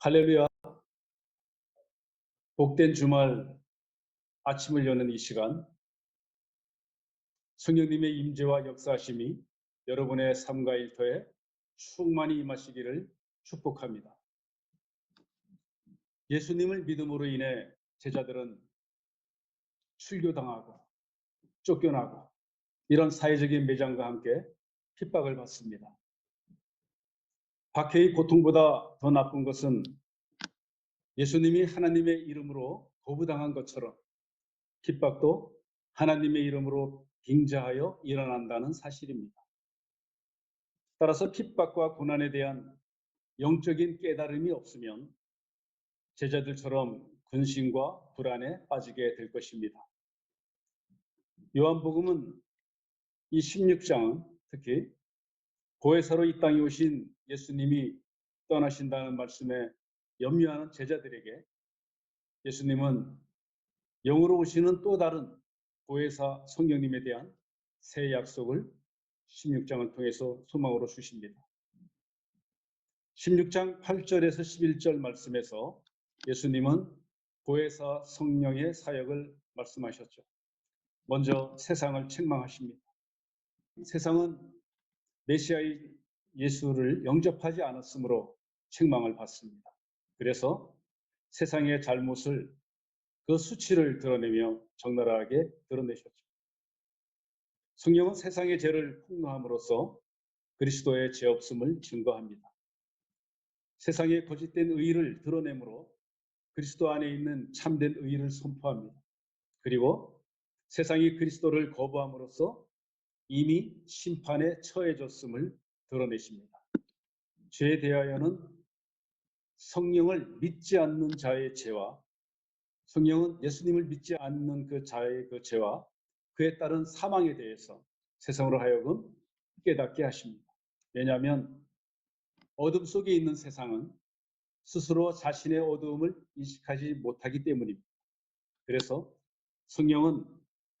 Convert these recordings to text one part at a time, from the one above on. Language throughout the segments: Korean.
할렐루야. 복된 주말 아침을 여는 이 시간, 성령님의 임재와 역사하심이 여러분의 삶과 일터에 충만히 임하시기를 축복합니다. 예수님을 믿음으로 인해 제자들은 출교당하고 쫓겨나고 이런 사회적인 매장과 함께 핍박을 받습니다. 박해의 고통보다 더 나쁜 것은 예수님이 하나님의 이름으로 거부당한 것처럼 핍박도 하나님의 이름으로 빙자하여 일어난다는 사실입니다. 따라서 핍박과 고난에 대한 영적인 깨달음이 없으면 제자들처럼 근심과 불안에 빠지게 될 것입니다. 요한복음은 이 16장은 특히 보혜사로 이 땅에 오신 예수님이 떠나신다는 말씀에 염려하는 제자들에게 예수님은 영으로 오시는 또 다른 보혜사 성령님에 대한 새 약속을 16장을 통해서 소망으로 주십니다. 16장 8절에서 11절 말씀에서 예수님은 보혜사 성령의 사역을 말씀하셨죠. 먼저 세상을 책망하십니다. 세상은 메시아의 예수를 영접하지 않았으므로 책망을 받습니다. 그래서 세상의 잘못을 그 수치를 드러내며 적나라하게 드러내셨죠. 성령은 세상의 죄를 폭로함으로써 그리스도의 죄 없음을 증거합니다. 세상의 거짓된 의를 드러내므로 그리스도 안에 있는 참된 의를 선포합니다. 그리고 세상이 그리스도를 거부함으로써 이미 심판에 처해졌음을 드러내십니다. 죄에 대하여는 성령을 믿지 않는 자의 죄와 성령은 예수님을 믿지 않는 그 자의 그 죄와 그에 따른 사망에 대해서 세상으로 하여금 깨닫게 하십니다. 왜냐하면 어둠 속에 있는 세상은 스스로 자신의 어두움을 인식하지 못하기 때문입니다. 그래서 성령은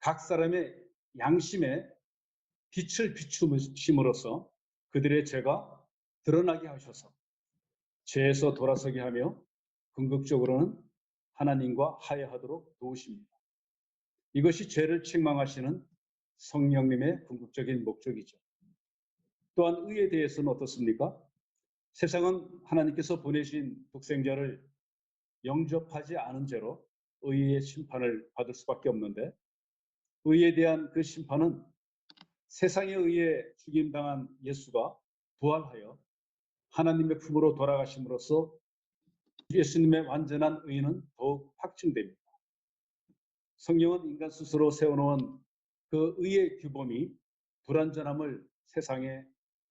각 사람의 양심에 빛을 비추심으로써 그들의 죄가 드러나게 하셔서 죄에서 돌아서게 하며 궁극적으로는 하나님과 화해하도록 도우십니다. 이것이 죄를 책망하시는 성령님의 궁극적인 목적이죠. 또한 의에 대해서는 어떻습니까? 세상은 하나님께서 보내신 독생자를 영접하지 않은 죄로 의의 심판을 받을 수밖에 없는데 의에 대한 그 심판은 세상에 의해 죽임당한 예수가 부활하여 하나님의 품으로 돌아가심으로써 예수님의 완전한 의는 더욱 확증됩니다. 성령은 인간 스스로 세워놓은 그 의의 규범이 불완전함을 세상에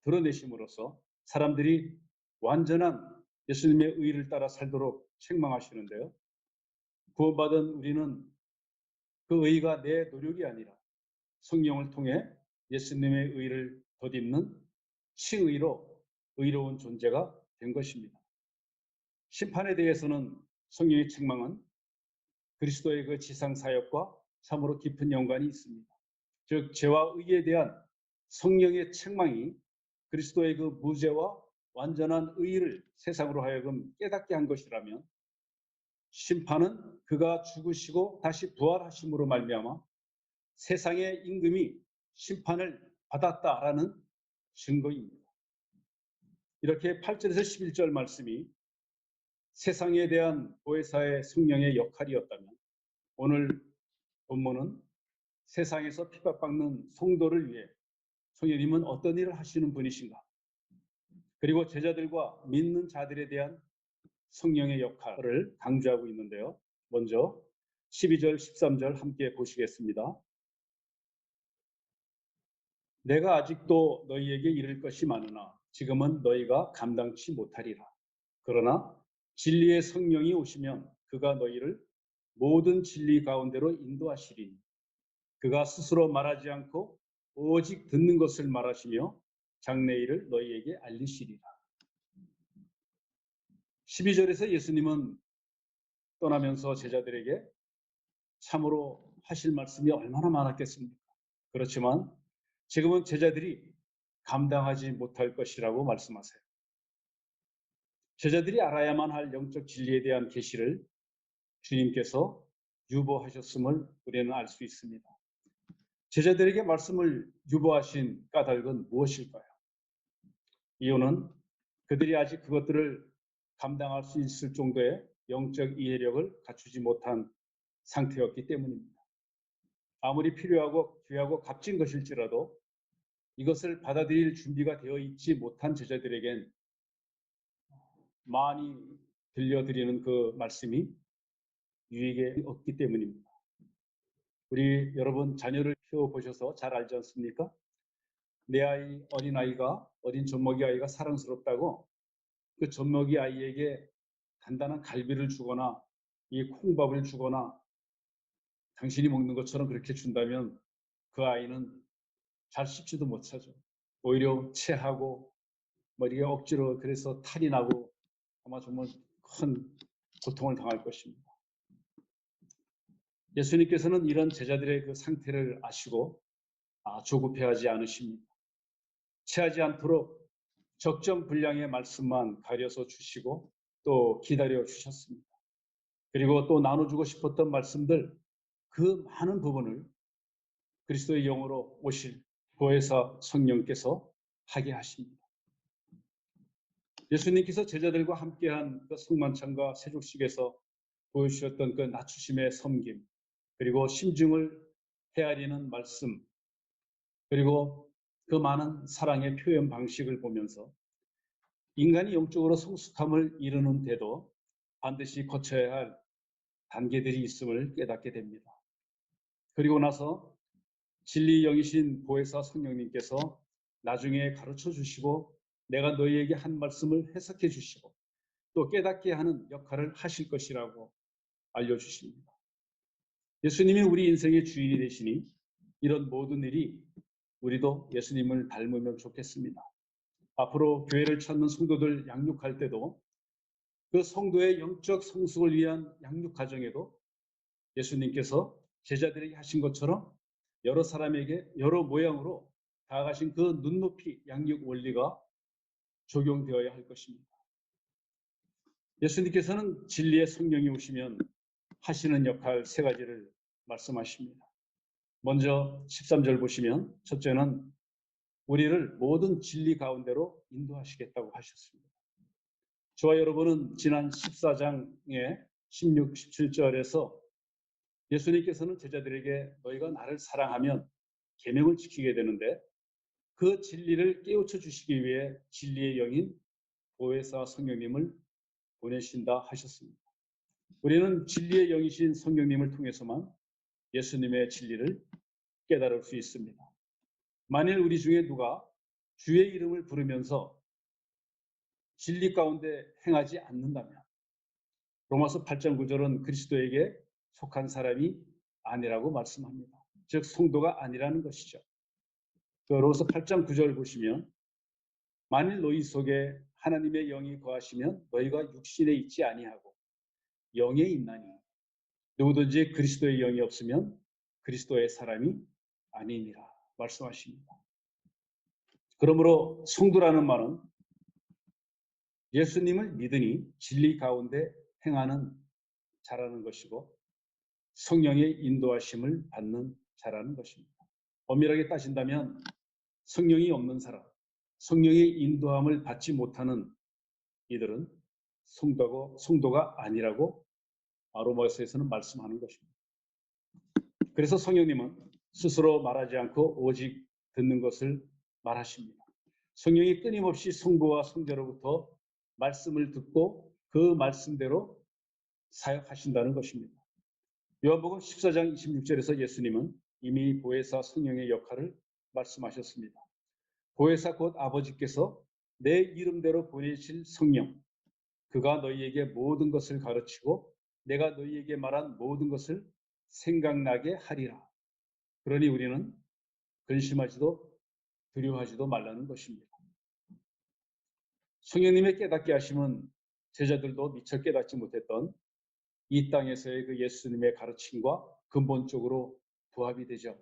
드러내심으로써 사람들이 완전한 예수님의 의를 따라 살도록 책망하시는데요. 구원받은 우리는 그 의가 내 노력이 아니라 성령을 통해 예수님의 의를 덧입는 칭의로 의로운 존재가 된 것입니다. 심판에 대해서는 성령의 책망은 그리스도의 그 지상 사역과 참으로 깊은 연관이 있습니다. 즉 죄와 의에 대한 성령의 책망이 그리스도의 그 무죄와 완전한 의를 세상으로 하여금 깨닫게 한 것이라면 심판은 그가 죽으시고 다시 부활하심으로 말미암아 세상의 임금이 심판을 받았다라는 증거입니다. 이렇게 8절에서 11절 말씀이 세상에 대한 보혜사의 성령의 역할이었다면 오늘 본문은 세상에서 핍박받는 성도를 위해 성령님은 어떤 일을 하시는 분이신가? 그리고 제자들과 믿는 자들에 대한 성령의 역할을 강조하고 있는데요. 먼저 12절, 13절 함께 보시겠습니다. 내가 아직도 너희에게 이를 것이 많으나 지금은 너희가 감당치 못하리라. 그러나 진리의 성령이 오시면 그가 너희를 모든 진리 가운데로 인도하시리니 그가 스스로 말하지 않고 오직 듣는 것을 말하시며 장래일을 너희에게 알리시리라. 12절에서 예수님은 떠나면서 제자들에게 참으로 하실 말씀이 얼마나 많았겠습니까? 그렇지만 지금은 제자들이 감당하지 못할 것이라고 말씀하세요. 제자들이 알아야만 할 영적 진리에 대한 계시를 주님께서 유보하셨음을 우리는 알 수 있습니다. 제자들에게 말씀을 유보하신 까닭은 무엇일까요? 이유는 그들이 아직 그것들을 감당할 수 있을 정도의 영적 이해력을 갖추지 못한 상태였기 때문입니다. 아무리 필요하고 귀하고 값진 것일지라도 이것을 받아들일 준비가 되어 있지 못한 제자들에겐 많이 들려드리는 그 말씀이 유익이 없기 때문입니다. 우리 여러분 자녀를 키워보셔서 잘 알지 않습니까? 내 아이, 어린아이가, 어린 젖먹이 아이가 사랑스럽다고 그 젖먹이 아이에게 간단한 갈비를 주거나 이 콩밥을 주거나 당신이 먹는 것처럼 그렇게 준다면 그 아이는 잘 씹지도 못하죠. 오히려 체하고 머리가 억지로 그래서 탈이 나고 아마 정말 큰 고통을 당할 것입니다. 예수님께서는 이런 제자들의 그 상태를 아시고 조급해하지 않으십니다. 체하지 않도록 적정 분량의 말씀만 가려서 주시고 또 기다려 주셨습니다. 그리고 또 나눠주고 싶었던 말씀들 그 많은 부분을 그리스도의 영으로 오실 보혜사 성령께서 하게 하십니다. 예수님께서 제자들과 함께한 그 성만찬과 세족식에서 보여주셨던 그 낮추심의 섬김, 그리고 심중을 헤아리는 말씀, 그리고 그 많은 사랑의 표현 방식을 보면서 인간이 영적으로 성숙함을 이루는데도 반드시 거쳐야 할 단계들이 있음을 깨닫게 됩니다. 그리고 나서 진리 영이신 보혜사 성령님께서 나중에 가르쳐 주시고 내가 너희에게 한 말씀을 해석해 주시고 또 깨닫게 하는 역할을 하실 것이라고 알려주십니다. 예수님이 우리 인생의 주인이 되시니 이런 모든 일이 우리도 예수님을 닮으면 좋겠습니다. 앞으로 교회를 찾는 성도들 양육할 때도 그 성도의 영적 성숙을 위한 양육 과정에도 예수님께서 제자들에게 하신 것처럼 여러 사람에게 여러 모양으로 다가가신 그 눈높이 양육 원리가 적용되어야 할 것입니다. 예수님께서는 진리의 성령이 오시면 하시는 역할 세 가지를 말씀하십니다. 먼저 13절 보시면 첫째는 우리를 모든 진리 가운데로 인도하시겠다고 하셨습니다. 저와 여러분은 지난 14장의 16, 17절에서 예수님께서는 제자들에게 너희가 나를 사랑하면 계명을 지키게 되는데 그 진리를 깨우쳐 주시기 위해 진리의 영인 보혜사 성령님을 보내신다 하셨습니다. 우리는 진리의 영이신 성령님을 통해서만 예수님의 진리를 깨달을 수 있습니다. 만일 우리 중에 누가 주의 이름을 부르면서 진리 가운데 행하지 않는다면 로마서 8장 9절은 그리스도에게 속한 사람이 아니라고 말씀합니다. 즉 성도가 아니라는 것이죠. 그 로마서 8장 9절 보시면 만일 너희 속에 하나님의 영이 거하시면 너희가 육신에 있지 아니하고 영에 있나니 누구든지 그리스도의 영이 없으면 그리스도의 사람이 아니니라 말씀하십니다. 그러므로 성도라는 말은 예수님을 믿으니 진리 가운데 행하는 자라는 것이고 성령의 인도하심을 받는 자라는 것입니다. 엄밀하게 따진다면 성령이 없는 사람, 성령의 인도함을 받지 못하는 이들은 성도가 아니라고 로마서에서는 말씀하는 것입니다. 그래서 성령님은 스스로 말하지 않고 오직 듣는 것을 말하십니다. 성령이 끊임없이 성부와 성자로부터 말씀을 듣고 그 말씀대로 사역하신다는 것입니다. 요한복음 14장 26절에서 예수님은 이미 보혜사 성령의 역할을 말씀하셨습니다. 보혜사 곧 아버지께서 내 이름대로 보내실 성령, 그가 너희에게 모든 것을 가르치고 내가 너희에게 말한 모든 것을 생각나게 하리라. 그러니 우리는 근심하지도 두려워하지도 말라는 것입니다. 성령님의 깨닫게 하심은 제자들도 미처 깨닫지 못했던 이 땅에서의 그 예수님의 가르침과 근본적으로 부합이 되죠.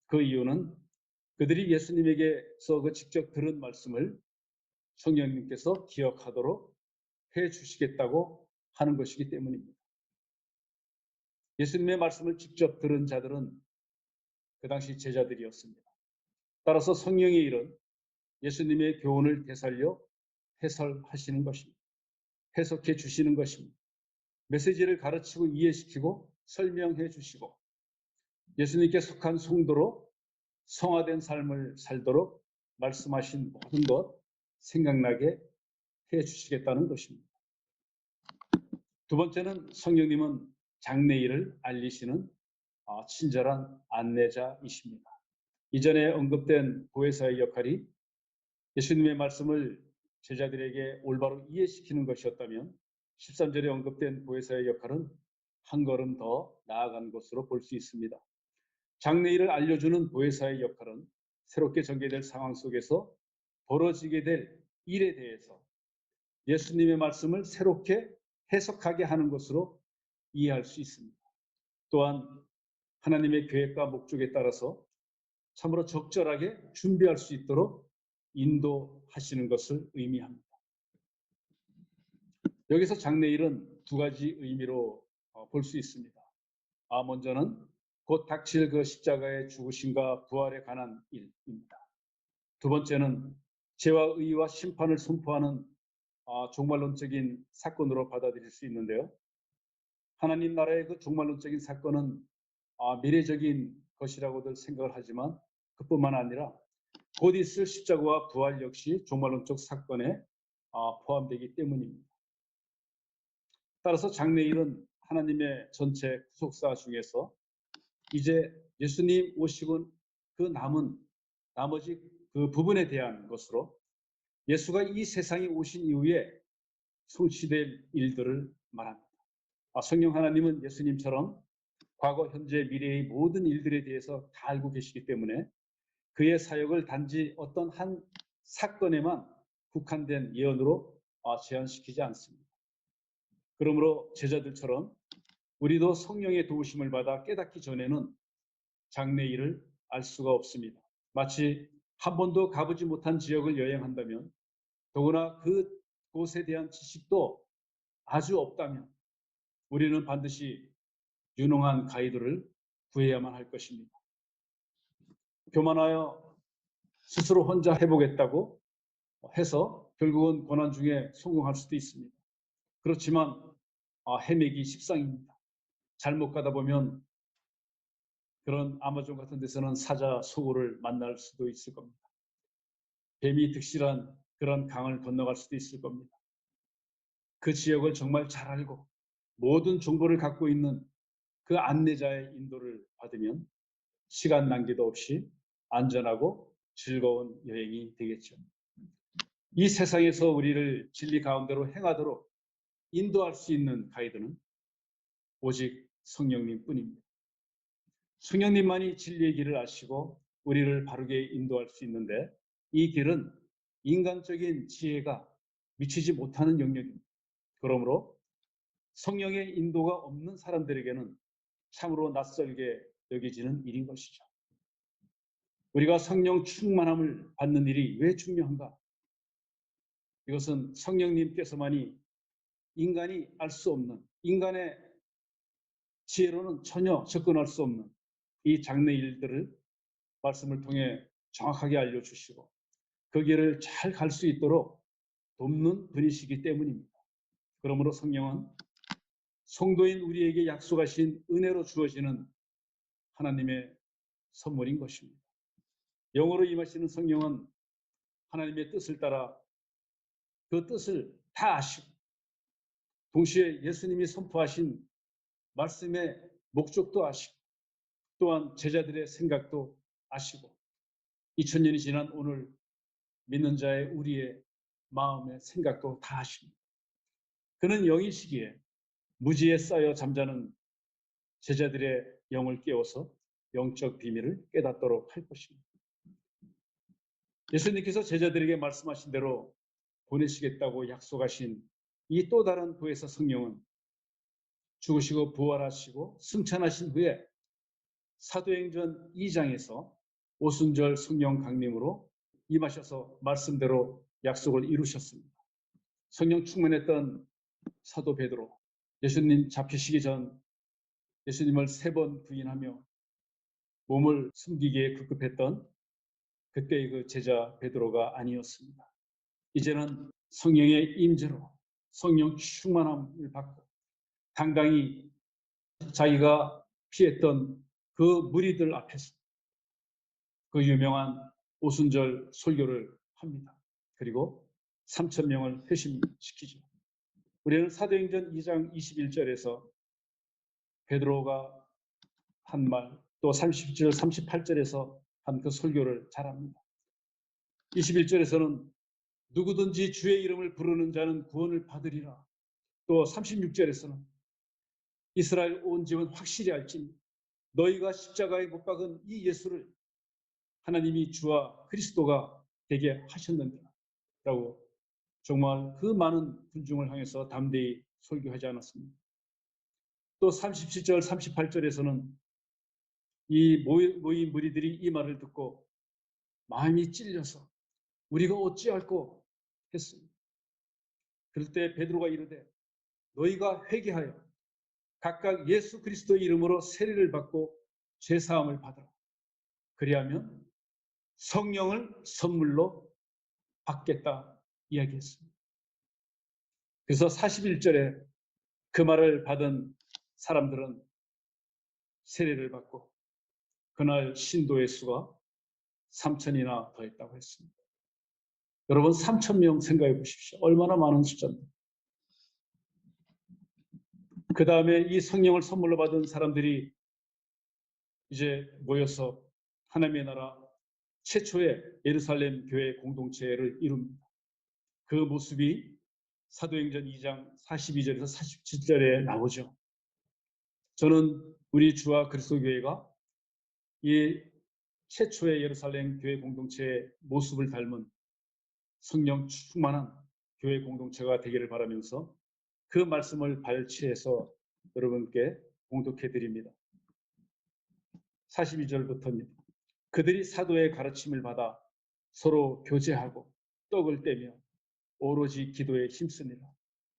그 이유는 그들이 예수님에게서 그 직접 들은 말씀을 성령님께서 기억하도록 해 주시겠다고 하는 것이기 때문입니다. 예수님의 말씀을 직접 들은 자들은 그 당시 제자들이었습니다. 따라서 성령의 일은 예수님의 교훈을 되살려 해설하시는 것입니다. 해석해 주시는 것입니다. 메시지를 가르치고 이해시키고 설명해 주시고 예수님께 속한 성도로 성화된 삶을 살도록 말씀하신 모든 것 생각나게 해 주시겠다는 것입니다. 두 번째는 성령님은 장래일을 알리시는 친절한 안내자이십니다. 이전에 언급된 보혜사의 역할이 예수님의 말씀을 제자들에게 올바로 이해시키는 것이었다면 13절에 언급된 보혜사의 역할은 한 걸음 더 나아간 것으로 볼 수 있습니다. 장래일을 알려주는 보혜사의 역할은 새롭게 전개될 상황 속에서 벌어지게 될 일에 대해서 예수님의 말씀을 새롭게 해석하게 하는 것으로 이해할 수 있습니다. 또한 하나님의 계획과 목적에 따라서 참으로 적절하게 준비할 수 있도록 인도하시는 것을 의미합니다. 여기서 장래일은 두 가지 의미로 볼 수 있습니다. 먼저는 곧 닥칠 그 십자가의 죽으심과 부활에 관한 일입니다. 두 번째는 죄와 의와 심판을 선포하는 종말론적인 사건으로 받아들일 수 있는데요. 하나님 나라의 그 종말론적인 사건은 미래적인 것이라고들 생각을 하지만 그뿐만 아니라 곧 있을 십자가와 부활 역시 종말론적 사건에 포함되기 때문입니다. 따라서 장래일은 하나님의 전체 구속사 중에서 이제 예수님 오시고 그 남은 나머지 그 부분에 대한 것으로 예수가 이 세상에 오신 이후에 성취될 일들을 말합니다. 성령 하나님은 예수님처럼 과거, 현재, 미래의 모든 일들에 대해서 다 알고 계시기 때문에 그의 사역을 단지 어떤 한 사건에만 국한된 예언으로 제한시키지 않습니다. 그러므로 제자들처럼 우리도 성령의 도우심을 받아 깨닫기 전에는 장래일을 알 수가 없습니다. 마치 한 번도 가보지 못한 지역을 여행한다면 더구나 그곳에 대한 지식도 아주 없다면 우리는 반드시 유능한 가이드를 구해야만 할 것입니다. 교만하여 스스로 혼자 해보겠다고 해서 결국은 고난 중에 성공할 수도 있습니다. 그렇지만 헤매기 십상입니다. 잘못 가다 보면 그런 아마존 같은 데서는 사자, 소고를 만날 수도 있을 겁니다. 뱀이 득실한 그런 강을 건너갈 수도 있을 겁니다. 그 지역을 정말 잘 알고 모든 정보를 갖고 있는 그 안내자의 인도를 받으면 시간 낭비도 없이 안전하고 즐거운 여행이 되겠죠. 이 세상에서 우리를 진리 가운데로 행하도록 인도할 수 있는 가이드는 오직 성령님 뿐입니다. 성령님만이 진리의 길을 아시고 우리를 바르게 인도할 수 있는데 이 길은 인간적인 지혜가 미치지 못하는 영역입니다. 그러므로 성령의 인도가 없는 사람들에게는 참으로 낯설게 여겨지는 일인 것이죠. 우리가 성령 충만함을 받는 일이 왜 중요한가? 이것은 성령님께서만이 인간이 알 수 없는, 인간의 지혜로는 전혀 접근할 수 없는 이 장래 일들을 말씀을 통해 정확하게 알려주시고 그 길을 잘 갈 수 있도록 돕는 분이시기 때문입니다. 그러므로 성령은 성도인 우리에게 약속하신 은혜로 주어지는 하나님의 선물인 것입니다. 영으로 임하시는 성령은 하나님의 뜻을 따라 그 뜻을 다 아시고 동시에 예수님이 선포하신 말씀의 목적도 아시고 또한 제자들의 생각도 아시고 2000년이 지난 오늘 믿는 자의 우리의 마음의 생각도 다 아십니다. 그는 영이시기에 무지에 쌓여 잠자는 제자들의 영을 깨워서 영적 비밀을 깨닫도록 할 것입니다. 예수님께서 제자들에게 말씀하신 대로 보내시겠다고 약속하신 이 또 다른 보혜사 성령은 죽으시고 부활하시고 승천하신 후에 사도행전 2장에서 오순절 성령 강림으로 임하셔서 말씀대로 약속을 이루셨습니다. 성령 충만했던 사도 베드로, 예수님 잡히시기 전 예수님을 3번 부인하며 몸을 숨기기에 급급했던 그때의 그 제자 베드로가 아니었습니다. 이제는 성령의 임재로 성령 충만함을 받고 당당히 자기가 피했던 그 무리들 앞에서 그 유명한 오순절 설교를 합니다. 그리고 3,000명을 회심시키죠. 우리는 사도행전 2장 21절에서 베드로가 한 말, 또 30절, 38절에서 한 그 설교를 잘 압니다. 21절에서는 누구든지 주의 이름을 부르는 자는 구원을 받으리라. 또 36절에서는 이스라엘 온 집은 확실히 알지니 너희가 십자가에 못 박은 이 예수를 하나님이 주와 그리스도가 되게 하셨는다 라고 정말 그 많은 군중을 향해서 담대히 설교하지 않았습니다. 또 37절, 38절에서는 이 모인 무리들이 이 말을 듣고 마음이 찔려서 우리가 어찌할꼬 했습니다. 그럴 때 베드로가 이르되 너희가 회개하여 각각 예수 그리스도의 이름으로 세례를 받고 죄사함을 받으라. 그리하면 성령을 선물로 받겠다 이야기했습니다. 그래서 41절에 그 말을 받은 사람들은 세례를 받고 그날 신도의 수가 3,000이나 더했다고 했습니다. 여러분 3,000명 생각해 보십시오. 얼마나 많은 숫자입니다. 그 다음에 이 성령을 선물로 받은 사람들이 이제 모여서 하나님의 나라 최초의 예루살렘 교회 공동체를 이룹니다. 그 모습이 사도행전 2장 42절에서 47절에 나오죠. 저는 우리 주와 그리스도 교회가 이 최초의 예루살렘 교회 공동체의 모습을 닮은 성령 충만한 교회 공동체가 되기를 바라면서 그 말씀을 발췌해서 여러분께 공독해 드립니다. 42절부터입니다. 그들이 사도의 가르침을 받아 서로 교제하고 떡을 떼며 오로지 기도에 힘쓰니라.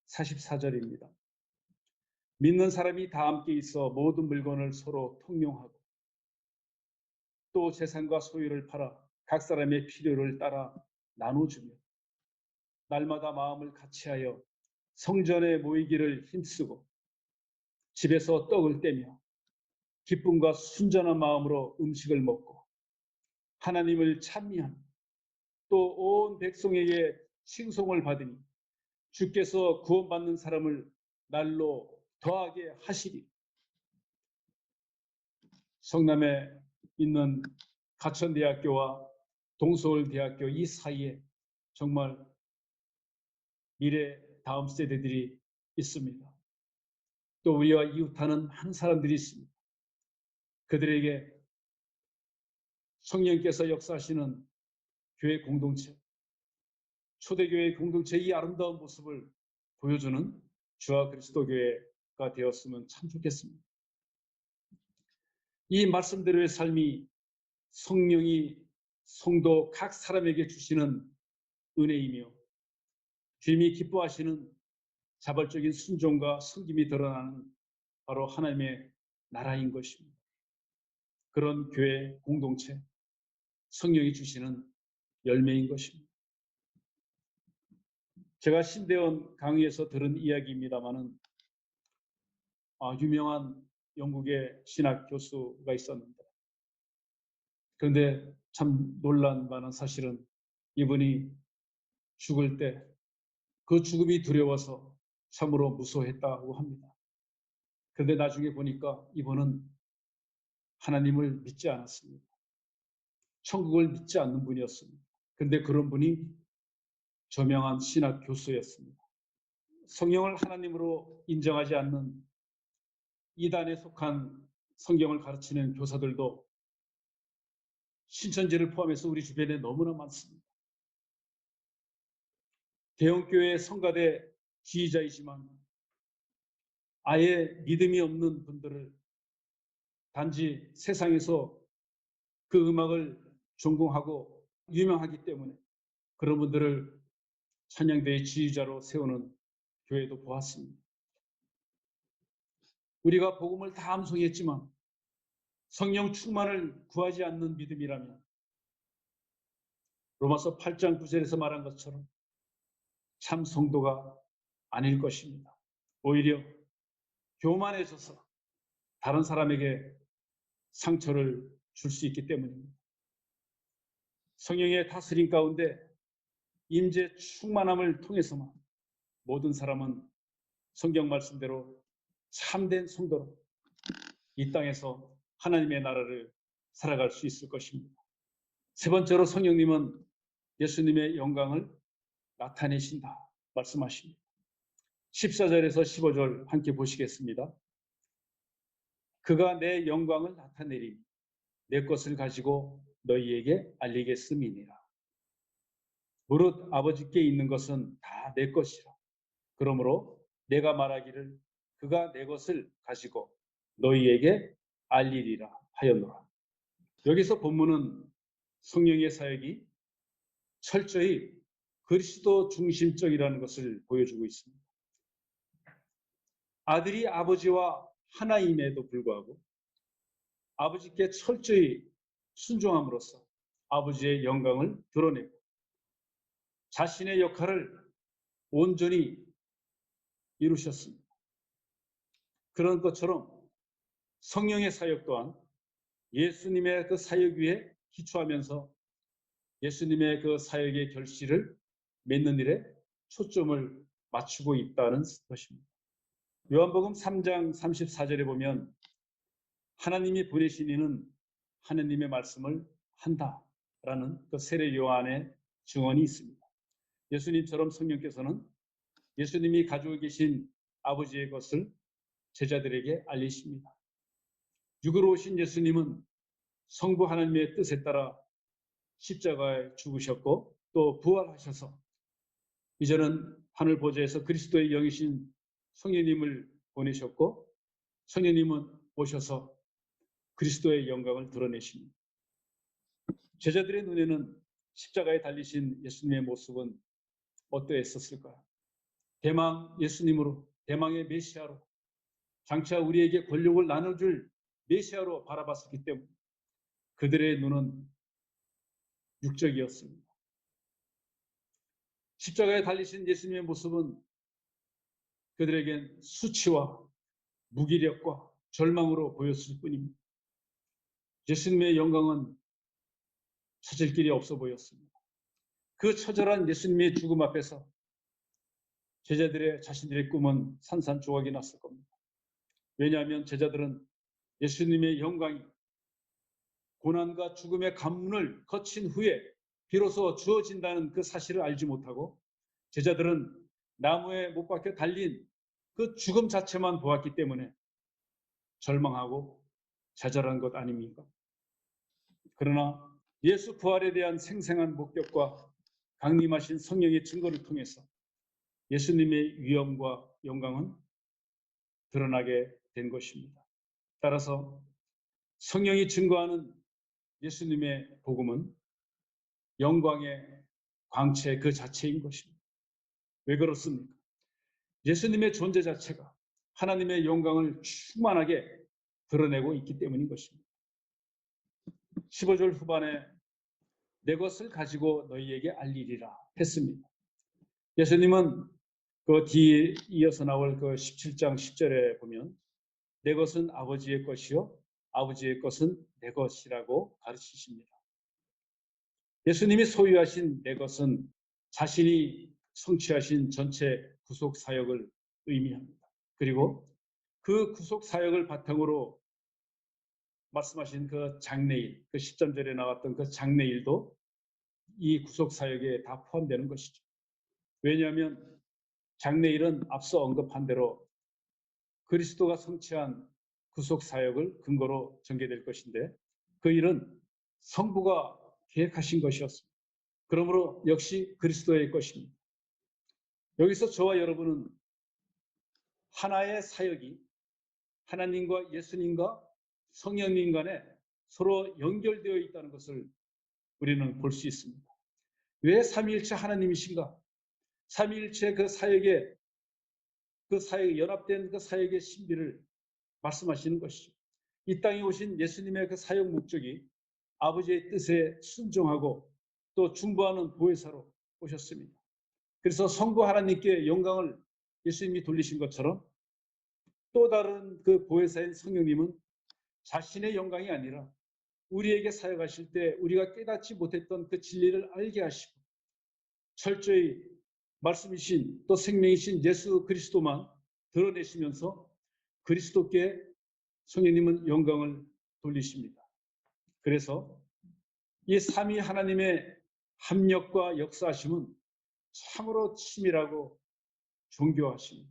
44절입니다. 믿는 사람이 다 함께 있어 모든 물건을 서로 통용하고 또 재산과 소유를 팔아 각 사람의 필요를 따라 나눠주며 날마다 마음을 같이하여 성전에 모이기를 힘쓰고 집에서 떡을 떼며 기쁨과 순전한 마음으로 음식을 먹고 하나님을 찬미하며 또 온 백성에게 칭송을 받으니 주께서 구원받는 사람을 날로 더하게 하시리. 성남에 있는 가천대학교와 동서울대학교 이 사이에 정말 미래 다음 세대들이 있습니다. 또 우리와 이웃하는 많은 사람들이 있습니다. 그들에게 성령께서 역사하시는 교회 공동체, 초대교회 공동체의 이 아름다운 모습을 보여주는 주와 그리스도 교회가 되었으면 참 좋겠습니다. 이 말씀대로의 삶이 성령이 성도 각 사람에게 주시는 은혜이며 주님이 기뻐하시는 자발적인 순종과 섬김이 드러나는 바로 하나님의 나라인 것입니다. 그런 교회 공동체, 성령이 주시는 열매인 것입니다. 제가 신대원 강의에서 들은 이야기입니다마는 유명한 영국의 신학 교수가 있었는데 그런데 참 놀란 바는 사실은 이분이 죽을 때 그 죽음이 두려워서 참으로 무서워했다고 합니다. 그런데 나중에 보니까 이분은 하나님을 믿지 않았습니다. 천국을 믿지 않는 분이었습니다. 그런데 그런 분이 저명한 신학 교수였습니다. 성령을 하나님으로 인정하지 않는 이단에 속한 성경을 가르치는 교사들도 신천지를 포함해서 우리 주변에 너무나 많습니다. 대형교회 성가대 지휘자이지만 아예 믿음이 없는 분들을 단지 세상에서 그 음악을 전공하고 유명하기 때문에 그런 분들을 찬양대의 지휘자로 세우는 교회도 보았습니다. 우리가 복음을 다 암송했지만 성령 충만을 구하지 않는 믿음이라면 로마서 8장 9절에서 말한 것처럼 참 성도가 아닐 것입니다. 오히려 교만해져서 다른 사람에게 상처를 줄 수 있기 때문입니다. 성령의 다스림 가운데 임재 충만함을 통해서만 모든 사람은 성경 말씀대로 참된 성도로 이 땅에서 하나님의 나라를 살아갈 수 있을 것입니다. 세 번째로 성령님은 예수님의 영광을 나타내신다 말씀하십니다. 14절에서 15절 함께 보시겠습니다. 그가 내 영광을 나타내리니 내 것을 가지고 너희에게 알리겠음이니라. 무릇 아버지께 있는 것은 다 내 것이라. 그러므로 내가 말하기를 그가 내 것을 가지고 너희에게 알리리라 하였노라. 여기서 본문은 성령의 사역이 철저히 그리스도 중심적이라는 것을 보여주고 있습니다. 아들이 아버지와 하나임에도 불구하고 아버지께 철저히 순종함으로써 아버지의 영광을 드러내고 자신의 역할을 온전히 이루셨습니다. 그런 것처럼 성령의 사역 또한 예수님의 그 사역 위에 기초하면서 예수님의 그 사역의 결실을 맺는 일에 초점을 맞추고 있다는 것입니다. 요한복음 3장 34절에 보면 하나님이 보내신 이는 하나님의 말씀을 한다라는 그 세례 요한의 증언이 있습니다. 예수님처럼 성령께서는 예수님이 가지고 계신 아버지의 것을 제자들에게 알리십니다. 육으로 오신 예수님은 성부 하나님의 뜻에 따라 십자가에 죽으셨고 또 부활하셔서 이제는 하늘 보좌에서 그리스도의 영이신 성령님을 보내셨고 성령님은 오셔서 그리스도의 영광을 드러내십니다. 제자들의 눈에는 십자가에 달리신 예수님의 모습은 어떠했었을까요? 대망 예수님으로, 대망의 메시아로, 장차 우리에게 권력을 나눠줄 메시아로 바라봤었기 때문에 그들의 눈은 육적이었습니다. 십자가에 달리신 예수님의 모습은 그들에겐 수치와 무기력과 절망으로 보였을 뿐입니다. 예수님의 영광은 찾을 길이 없어 보였습니다. 그 처절한 예수님의 죽음 앞에서 제자들의 자신들의 꿈은 산산조각이 났을 겁니다. 왜냐하면 제자들은 예수님의 영광이 고난과 죽음의 관문을 거친 후에 비로소 주어진다는 그 사실을 알지 못하고 제자들은 나무에 못 박혀 달린 그 죽음 자체만 보았기 때문에 절망하고 좌절한 것 아닙니까? 그러나 예수 부활에 대한 생생한 목격과 강림하신 성령의 증거를 통해서 예수님의 위엄과 영광은 드러나게 된 것입니다. 따라서 성령이 증거하는 예수님의 복음은 영광의 광채 그 자체인 것입니다. 왜 그렇습니까? 예수님의 존재 자체가 하나님의 영광을 충만하게 드러내고 있기 때문인 것입니다. 15절 후반에 내 것을 가지고 너희에게 알리리라 했습니다. 예수님은 그 뒤에 이어서 나올 그 17장 10절에 보면 내 것은 아버지의 것이요 아버지의 것은 내 것이라고 가르치십니다. 예수님이 소유하신 내 것은 자신이 성취하신 전체 구속 사역을 의미합니다. 그리고 그 구속 사역을 바탕으로 말씀하신 그 장래일, 그 13절에 나왔던 그 장래일도 이 구속 사역에 다 포함되는 것이죠. 왜냐하면 장래일은 앞서 언급한 대로 그리스도가 성취한 구속 사역을 근거로 전개될 것인데 그 일은 성부가 계획하신 것이었습니다. 그러므로 역시 그리스도의 것입니다. 여기서 저와 여러분은 하나의 사역이 하나님과 예수님과 성령님 간에 서로 연결되어 있다는 것을 우리는 볼 수 있습니다. 왜 삼위일체 하나님이신가? 삼위일체 그 사역에 연합된 그 사역의 신비를 말씀하시는 것이죠. 이 땅에 오신 예수님의 그 사역 목적이 아버지의 뜻에 순종하고 또 중보하는 보혜사로 오셨습니다. 그래서 성부 하나님께 영광을 예수님이 돌리신 것처럼 또 다른 그 보혜사인 성령님은 자신의 영광이 아니라 우리에게 사역하실 때 우리가 깨닫지 못했던 그 진리를 알게 하시고 철저히 말씀이신 또 생명이신 예수 그리스도만 드러내시면서 그리스도께 성령님은 영광을 돌리십니다. 그래서 이 삼위 하나님의 합력과 역사하심은 참으로 치밀하고 존귀하십니다.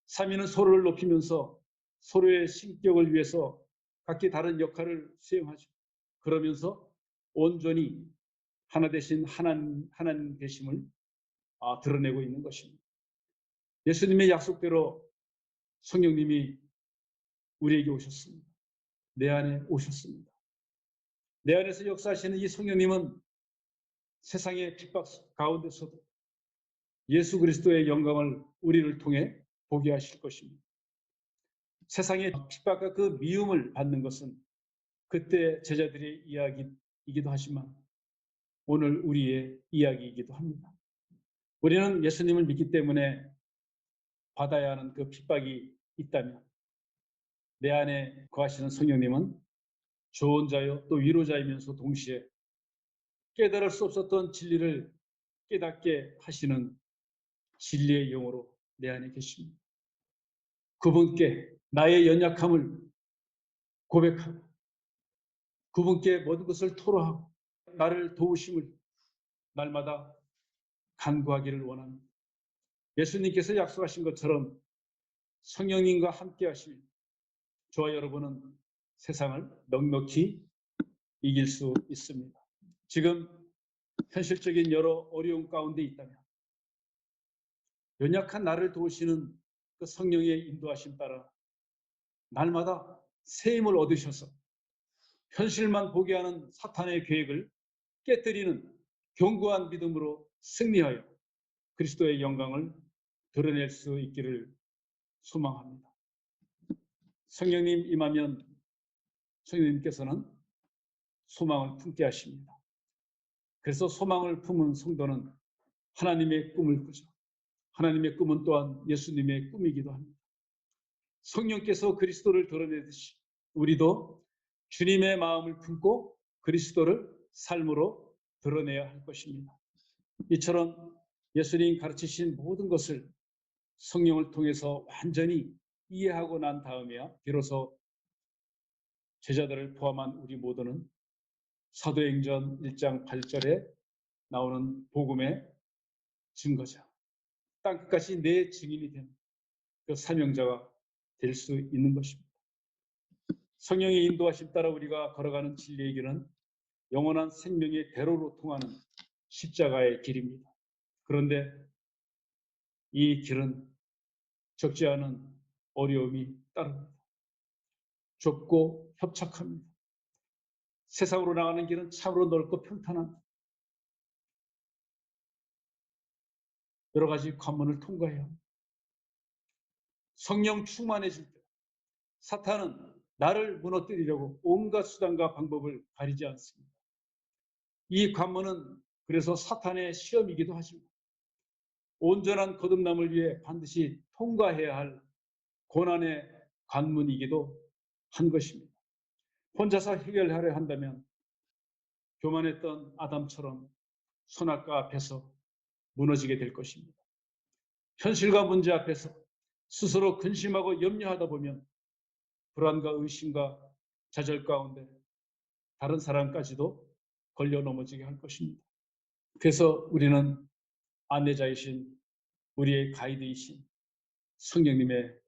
삼위는 서로를 높이면서 서로의 신격을 위해서 각기 다른 역할을 수행하죠. 그러면서 온전히 하나 되신 하나님 되심을 드러내고 있는 것입니다. 예수님의 약속대로 성령님이 우리에게 오셨습니다. 내 안에 오셨습니다. 내 안에서 역사하시는 이 성령님은 세상의 핍박 가운데서도 예수 그리스도의 영광을 우리를 통해 보게 하실 것입니다. 세상의 핍박과 그 미움을 받는 것은 그때 제자들의 이야기이기도 하지만 오늘 우리의 이야기이기도 합니다. 우리는 예수님을 믿기 때문에 받아야 하는 그 핍박이 있다면 내 안에 거하시는 성령님은 좋은 자요 또 위로자이면서 동시에 깨달을 수 없었던 진리를 깨닫게 하시는 진리의 영으로 내 안에 계십니다. 그분께 나의 연약함을 고백하고 그분께 모든 것을 토로하고 나를 도우심을 날마다 간구하기를 원합니다. 예수님께서 약속하신 것처럼 성령님과 함께 하실 저와 여러분은 세상을 넉넉히 이길 수 있습니다. 지금 현실적인 여러 어려움 가운데 있다면 연약한 나를 도우시는 그 성령의 인도하심 따라 날마다 새 힘을 얻으셔서 현실만 보게 하는 사탄의 계획을 깨뜨리는 견고한 믿음으로 승리하여 그리스도의 영광을 드러낼 수 있기를 소망합니다. 성령님 임하면 성령님께서는 소망을 품게 하십니다. 그래서 소망을 품은 성도는 하나님의 꿈을 꾸죠. 하나님의 꿈은 또한 예수님의 꿈이기도 합니다. 성령께서 그리스도를 드러내듯이 우리도 주님의 마음을 품고 그리스도를 삶으로 드러내야 할 것입니다. 이처럼 예수님 가르치신 모든 것을 성령을 통해서 완전히 이해하고 난 다음에야 비로소 제자들을 포함한 우리 모두는 사도행전 1장 8절에 나오는 복음의 증거자, 땅끝까지 내 증인이 된 그 사명자가 될 수 있는 것입니다. 성령의 인도하심 따라 우리가 걸어가는 진리의 길은 영원한 생명의 대로로 통하는 십자가의 길입니다. 그런데 이 길은 적지 않은 어려움이 따릅니다. 좁고 협착합니다. 세상으로 나가는 길은 참으로 넓고 평탄한 여러 가지 관문을 통과해야 합니다. 성령 충만해질 때 사탄은 나를 무너뜨리려고 온갖 수단과 방법을 가리지 않습니다. 이 관문은 그래서 사탄의 시험이기도 하십니다. 온전한 거듭남을 위해 반드시 통과해야 할 고난의 관문이기도 한 것입니다. 혼자서 해결하려 한다면 교만했던 아담처럼 선악과 앞에서 무너지게 될 것입니다. 현실과 문제 앞에서 스스로 근심하고 염려하다 보면 불안과 의심과 좌절 가운데 다른 사람까지도 걸려 넘어지게 할 것입니다. 그래서 우리는 안내자이신 우리의 가이드이신 성령님의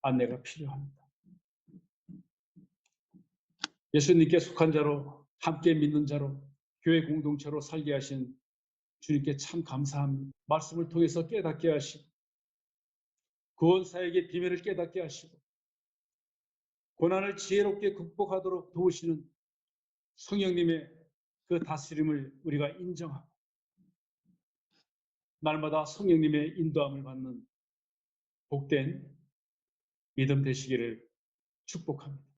안내가 필요합니다. 예수님께 속한 자로 함께 믿는 자로 교회 공동체로 살게 하신 주님께 참 감사합니다. 말씀을 통해서 깨닫게 하시고 구원사역의 비밀을 깨닫게 하시고 고난을 지혜롭게 극복하도록 도우시는 성령님의 그 다스림을 우리가 인정하고 날마다 성령님의 인도함을 받는 복된 믿음 되시기를 축복합니다.